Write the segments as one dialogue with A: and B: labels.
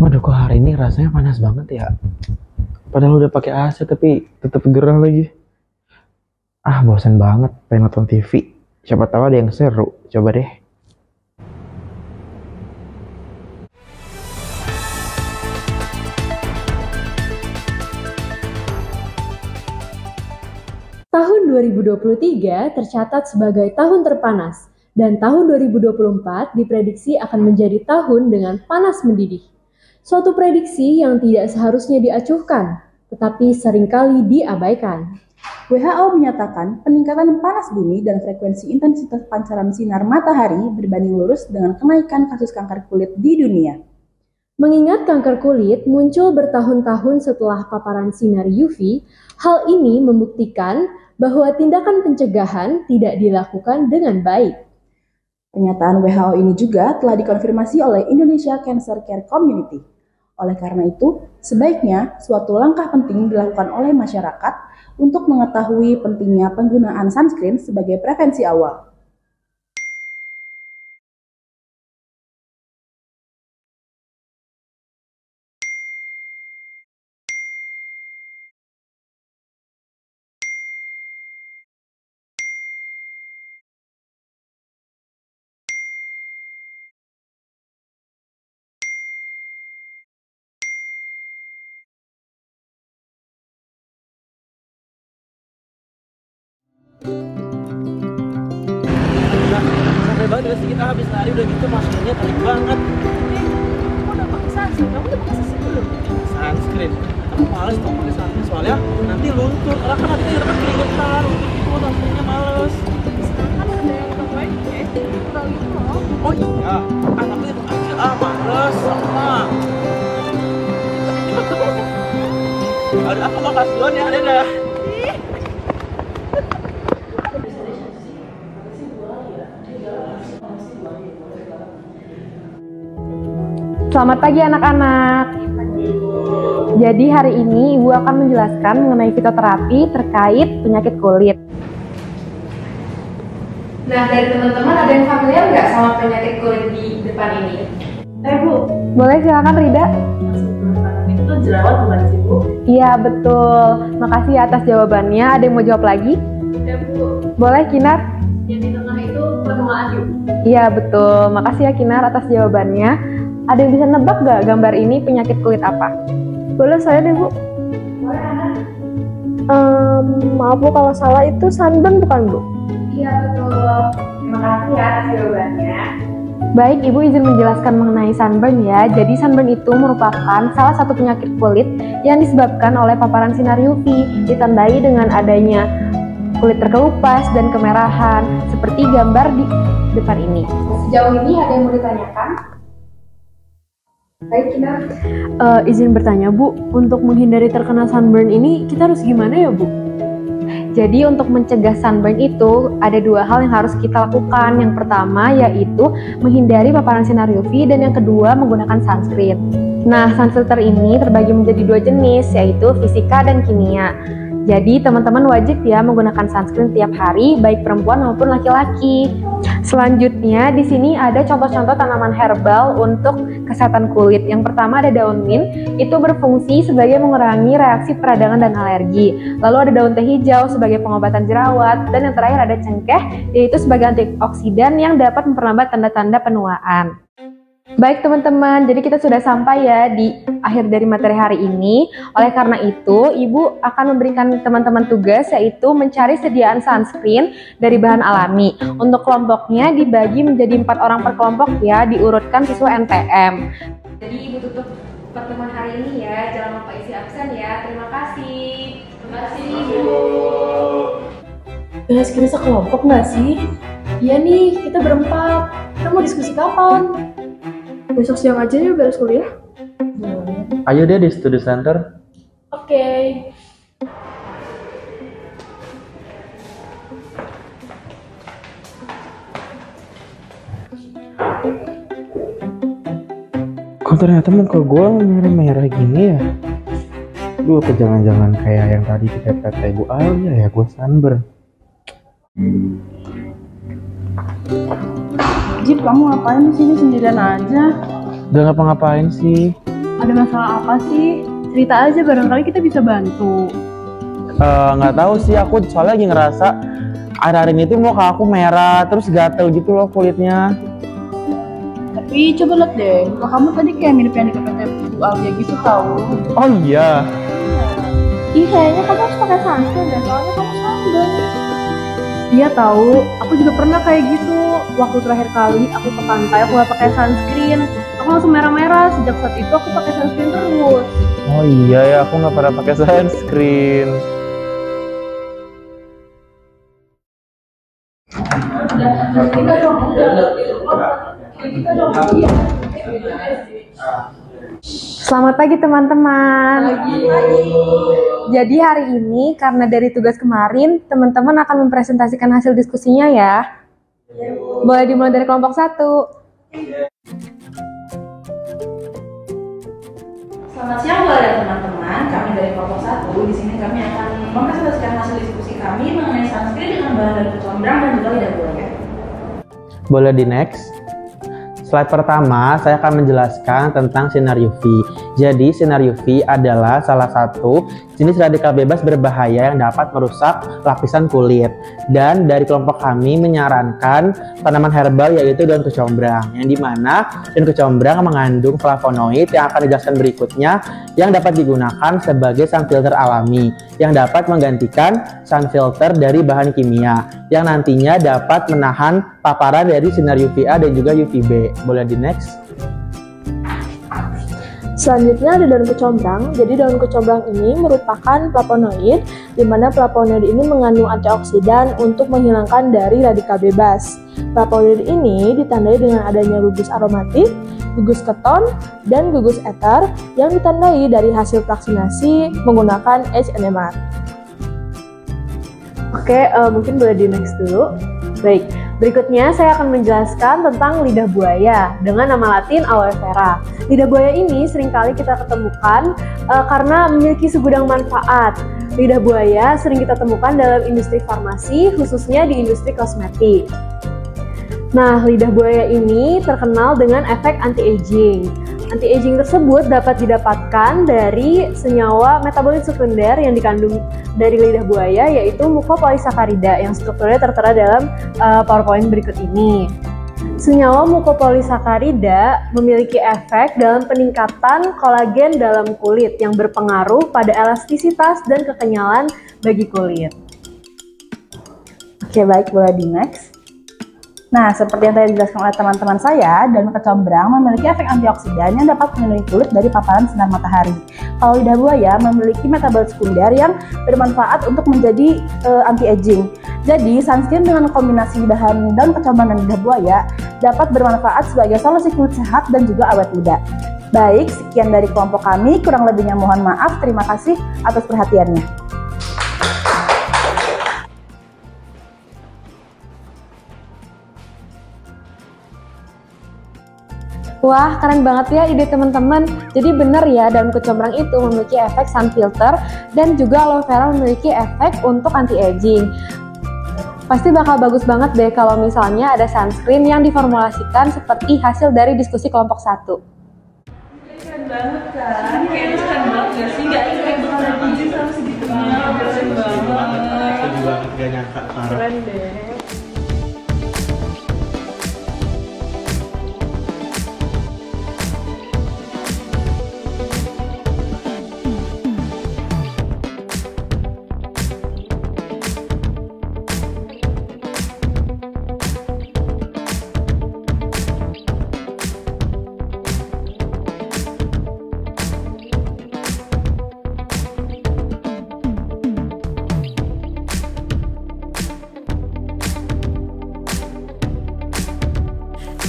A: Waduh, kok hari ini rasanya panas banget ya. Padahal udah pakai AC tapi tetap gerah lagi. Ah, bosan banget pengen nonton TV. Siapa tahu ada yang seru. Coba deh.
B: Tahun 2023 tercatat sebagai tahun terpanas, dan tahun 2024 diprediksi akan menjadi tahun dengan panas mendidih. Suatu prediksi yang tidak seharusnya diacuhkan, tetapi seringkali diabaikan.
C: WHO menyatakan peningkatan panas bumi dan frekuensi intensitas pancaran sinar matahari berbanding lurus dengan kenaikan kasus kanker kulit di dunia.
B: Mengingat kanker kulit muncul bertahun-tahun setelah paparan sinar UV, hal ini membuktikan bahwa tindakan pencegahan tidak dilakukan dengan baik.
C: Pernyataan WHO ini juga telah dikonfirmasi oleh Indonesia Cancer Care Community. Oleh karena itu, sebaiknya suatu langkah penting dilakukan oleh masyarakat untuk mengetahui pentingnya penggunaan sunscreen sebagai prevensi awal.
A: Sampai banget sih kita habis lari udah gitu maskernya tarik banget.
D: Kamu udah pakai sunscreen? Kamu udah pakai sunscreen belum?
A: Sunscreen. Aku males dong pakai sunscreen soalnya nanti luntur. Karena kan nanti kita kan keringetan. Untuk itu sunscreennya males.
D: Sekarang kan ada yang tambahin kurang gitu loh.
A: Oh iya. Tapi itu aja males sama. Ada aku makasih duluan ya, dadah.
E: Selamat pagi anak-anak. Jadi hari ini Ibu akan menjelaskan mengenai fitoterapi terkait penyakit kulit.
B: Nah, dari teman-teman ada yang familiar nggak sama penyakit kulit di depan ini?
C: Bu,
E: Boleh silakan Rida?
C: itu jerawat bukan sih, Bu?
E: Iya betul. Makasih atas jawabannya. Ada yang mau jawab lagi?
B: Ya Bu,
E: Boleh Kinar?
B: yang di tengah itu penuaan yuk.
E: Iya betul. Makasih ya Kinar atas jawabannya. Ada yang bisa nebak nggak gambar ini penyakit kulit apa? Boleh saya deh Bu.
B: Boleh anak?
E: Maaf Bu kalau salah itu sunburn bukan Bu?
B: Iya betul. Terima kasih ya atas jawabannya.
E: Baik, Ibu izin menjelaskan mengenai sunburn ya. Jadi sunburn itu merupakan salah satu penyakit kulit yang disebabkan oleh paparan sinar UV, ditandai dengan adanya kulit terkelupas dan kemerahan, seperti gambar di depan ini.
B: Sejauh ini ada yang mau ditanyakan? Baik, Kinar.
E: Izin bertanya Bu, untuk menghindari terkena sunburn ini kita harus gimana ya Bu? Jadi untuk mencegah sunburn itu ada dua hal yang harus kita lakukan. Yang pertama yaitu menghindari paparan sinar UV dan yang kedua menggunakan sunscreen. Nah, sun filter ini terbagi menjadi dua jenis yaitu fisika dan kimia. Jadi teman-teman wajib ya menggunakan sunscreen tiap hari baik perempuan maupun laki-laki. Selanjutnya di sini ada contoh-contoh tanaman herbal untuk kesehatan kulit. Yang pertama ada daun mint, itu berfungsi sebagai mengurangi reaksi peradangan dan alergi. Lalu ada daun teh hijau sebagai pengobatan jerawat, dan yang terakhir ada cengkeh, yaitu sebagai antioksidan yang dapat memperlambat tanda-tanda penuaan. Baik teman-teman, jadi kita sudah sampai ya di akhir dari materi hari ini. Oleh karena itu, Ibu akan memberikan teman-teman tugas yaitu mencari sediaan sunscreen dari bahan alami. Untuk kelompoknya dibagi menjadi 4 orang per kelompok ya, diurutkan sesuai NPM. Jadi Ibu tutup pertemuan hari ini ya, jangan lupa isi absen ya. Terima kasih. Terima kasih Ibu.
B: Guys, kita sekelompok nggak sih? Iya nih, kita berempat. Kita mau diskusi kapan? Besok siang aja ya beres kuliah?
A: Ayo deh di studi center.
B: Oke.
A: Kok ternyata muka gue merah-merah gini ya? Duh, jangan-jangan kayak yang tadi kita kata Ibu Alia ya, gue sunburn.
C: Jip, kamu ngapain di sini sendirian aja?
A: Gak ngapa-ngapain sih.
B: Ada masalah apa sih? Cerita aja, barangkali kita bisa bantu.
A: Nggak tahu sih, aku soalnya lagi ngerasa akhir-akhir ini tuh muka aku merah, terus gatel gitu loh kulitnya.
C: Tapi coba lihat deh, muka kamu tadi kayak mirip yang di KPT Bu Alia gitu tahu.
A: Oh iya.
B: Ih, kayaknya kamu harus pakai sunscreen deh, soalnya kamu sunburn. Iya tahu, aku juga pernah kayak gitu. Waktu terakhir kali aku ke pantai, aku nggak pakai sunscreen. Aku langsung merah-merah. Sejak saat itu aku pakai sunscreen terus.
A: Oh iya ya, aku nggak pernah pakai sunscreen.
E: Selamat pagi teman-teman. Jadi hari ini karena dari tugas kemarin, teman-teman akan mempresentasikan hasil diskusinya ya. Boleh dimulai dari kelompok 1.
C: Selamat siang Bapak dan teman-teman. Kami dari kelompok 1 di sini kami akan mempresentasikan hasil diskusi kami mengenai sunscreen dengan bahan dari kecombrang dan juga lidah buaya.
A: Boleh di next. Slide pertama, saya akan menjelaskan tentang sinar UV. Jadi, sinar UV adalah salah satu jenis radikal bebas berbahaya yang dapat merusak lapisan kulit. Dan dari kelompok kami menyarankan tanaman herbal yaitu daun kecombrang, yang dimana daun kecombrang mengandung flavonoid yang akan dijelaskan berikutnya, yang dapat digunakan sebagai sun filter alami, yang dapat menggantikan sun filter dari bahan kimia, yang nantinya dapat menahan paparan dari sinar UVA dan juga UVB. Boleh di next.
B: Selanjutnya ada daun kecombrang. Jadi daun kecombrang ini merupakan flavonoid, di mana flavonoid ini mengandung antioksidan untuk menghilangkan dari radikal bebas. Flavonoid ini ditandai dengan adanya gugus aromatik, gugus keton, dan gugus eter yang ditandai dari hasil vaksinasi menggunakan H&MR. Oke, mungkin boleh di next dulu. Baik, berikutnya saya akan menjelaskan tentang lidah buaya dengan nama latin aloe vera. Lidah buaya ini seringkali kita ketemukan karena memiliki segudang manfaat. Lidah buaya sering kita temukan dalam industri farmasi, khususnya di industri kosmetik. Nah, lidah buaya ini terkenal dengan efek anti-aging. Anti-aging tersebut dapat didapatkan dari senyawa metabolit sekunder yang dikandung dari lidah buaya, yaitu mukopolisakarida yang strukturnya tertera dalam PowerPoint berikut ini. Senyawa mukopolisakarida memiliki efek dalam peningkatan kolagen dalam kulit yang berpengaruh pada elastisitas dan kekenyalan bagi kulit.
C: Oke, baik, boleh di next. Nah, seperti yang tadi dijelaskan oleh teman-teman saya, daun kecombrang memiliki efek antioksidan yang dapat melindungi kulit dari paparan sinar matahari. Kalau lidah buaya memiliki metabolit sekunder yang bermanfaat untuk menjadi anti-aging. Jadi, sunscreen dengan kombinasi bahan daun kecombrang dan lidah buaya dapat bermanfaat sebagai solusi kulit sehat dan juga awet muda. Baik, sekian dari kelompok kami. Kurang lebihnya mohon maaf. Terima kasih atas perhatiannya.
E: Wah, keren banget ya ide teman-teman. Jadi benar ya, daun kecombrang itu memiliki efek sun filter dan juga aloe vera memiliki efek untuk anti-aging. Pasti bakal bagus banget deh kalau misalnya ada sunscreen yang diformulasikan seperti hasil dari diskusi kelompok 1.
C: Keren banget kan? Kayaknya keren banget gak sih? Gak expect banget gizi sama segitunya. Keren banget.
A: Gak nyangka, parah.
B: Keren deh.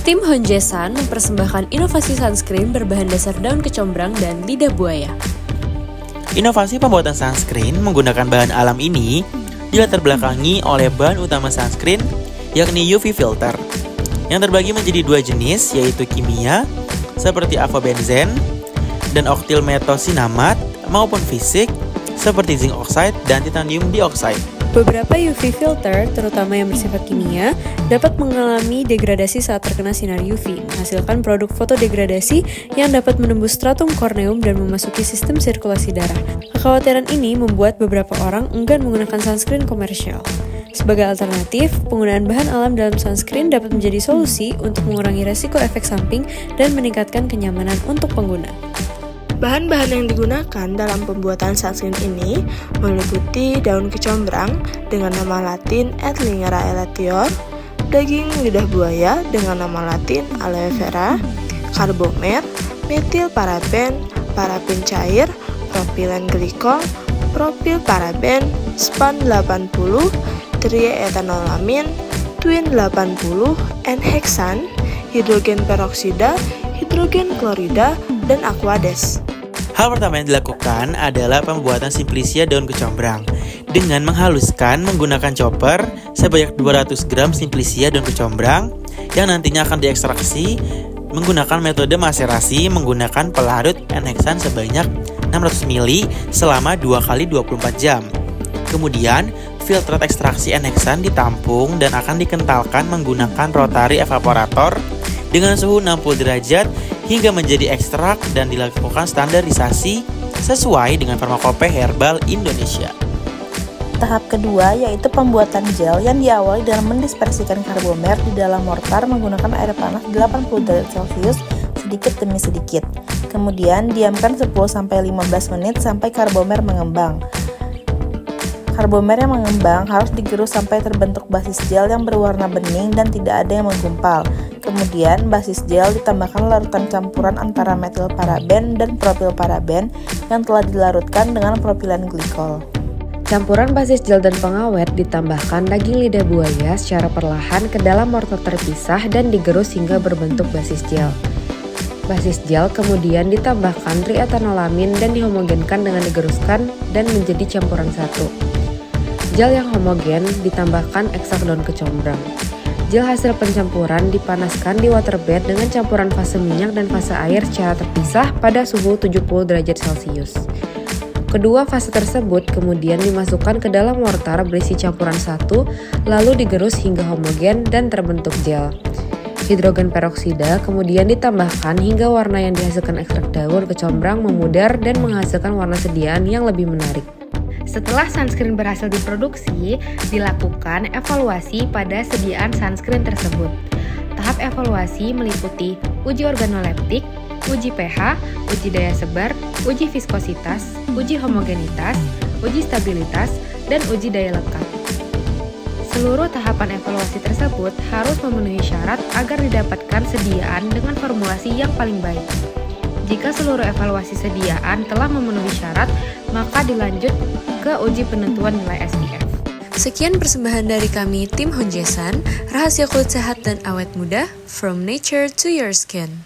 B: Tim Honjesan mempersembahkan inovasi sunscreen berbahan dasar daun kecombrang dan lidah buaya.
F: Inovasi pembuatan sunscreen menggunakan bahan alam ini dilatar belakangi oleh bahan utama sunscreen, yakni UV filter, yang terbagi menjadi dua jenis, yaitu kimia, seperti avobenzen, dan oktil metosinamat, maupun fisik, seperti zinc oxide dan titanium dioxide.
B: Beberapa UV filter, terutama yang bersifat kimia, dapat mengalami degradasi saat terkena sinar UV, menghasilkan produk fotodegradasi yang dapat menembus stratum korneum dan memasuki sistem sirkulasi darah. Kekhawatiran ini membuat beberapa orang enggan menggunakan sunscreen komersial. Sebagai alternatif, penggunaan bahan alam dalam sunscreen dapat menjadi solusi untuk mengurangi resiko efek samping dan meningkatkan kenyamanan untuk pengguna.
D: Bahan-bahan yang digunakan dalam pembuatan sunscreen ini meliputi daun kecombrang dengan nama latin Edlingera elatior, daging lidah buaya dengan nama latin aloe vera, karbomer, metil paraben, paraben cair, propilen glikol, propil paraben, span 80, triethanolamin, twin 80, N-heksan, hidrogen peroksida, hidrogen klorida, dan aquades.
F: Hal pertama yang dilakukan adalah pembuatan simplicia daun kecombrang dengan menghaluskan menggunakan chopper sebanyak 200 gram simplicia daun kecombrang yang nantinya akan diekstraksi menggunakan metode maserasi menggunakan pelarut N-heksan sebanyak 600 ml selama 2 kali 24 jam. Kemudian, filtrat ekstraksi N-heksan ditampung dan akan dikentalkan menggunakan rotary evaporator dengan suhu 60 derajat hingga menjadi ekstrak dan dilakukan standarisasi sesuai dengan Farmakope Herbal Indonesia.
C: Tahap kedua yaitu pembuatan gel yang diawali dengan mendispersikan karbomer di dalam mortar menggunakan air panas 80 derajat Celcius sedikit demi sedikit. Kemudian diamkan 10-15 menit sampai karbomer mengembang. Karbomer yang mengembang harus digerus sampai terbentuk basis gel yang berwarna bening dan tidak ada yang menggumpal. Kemudian, basis gel ditambahkan larutan campuran antara metil paraben dan propil paraben yang telah dilarutkan dengan propilen glikol.
E: Campuran basis gel dan pengawet ditambahkan daging lidah buaya secara perlahan ke dalam mortar terpisah dan digerus hingga berbentuk basis gel. Basis gel kemudian ditambahkan triethanolamin dan dihomogenkan dengan digeruskan dan menjadi campuran satu. Gel yang homogen ditambahkan ekstrak daun kecombrang. Gel hasil pencampuran dipanaskan di waterbed dengan campuran fase minyak dan fase air secara terpisah pada suhu 70 derajat Celcius. Kedua fase tersebut kemudian dimasukkan ke dalam mortar berisi campuran satu, lalu digerus hingga homogen dan terbentuk gel. Hidrogen peroksida kemudian ditambahkan hingga warna yang dihasilkan ekstrak daun kecombrang memudar dan menghasilkan warna sediaan yang lebih menarik. Setelah sunscreen berhasil diproduksi, dilakukan evaluasi pada sediaan sunscreen tersebut. Tahap evaluasi meliputi uji organoleptik, uji pH, uji daya sebar, uji viskositas, uji homogenitas, uji stabilitas, dan uji daya lekat. Seluruh tahapan evaluasi tersebut harus memenuhi syarat agar didapatkan sediaan dengan formulasi yang paling baik. Jika seluruh evaluasi sediaan telah memenuhi syarat, maka dilanjut ke uji penentuan nilai SPF.
B: Sekian persembahan dari kami tim Honjesan, rahasia kulit sehat dan awet muda, from nature to your skin.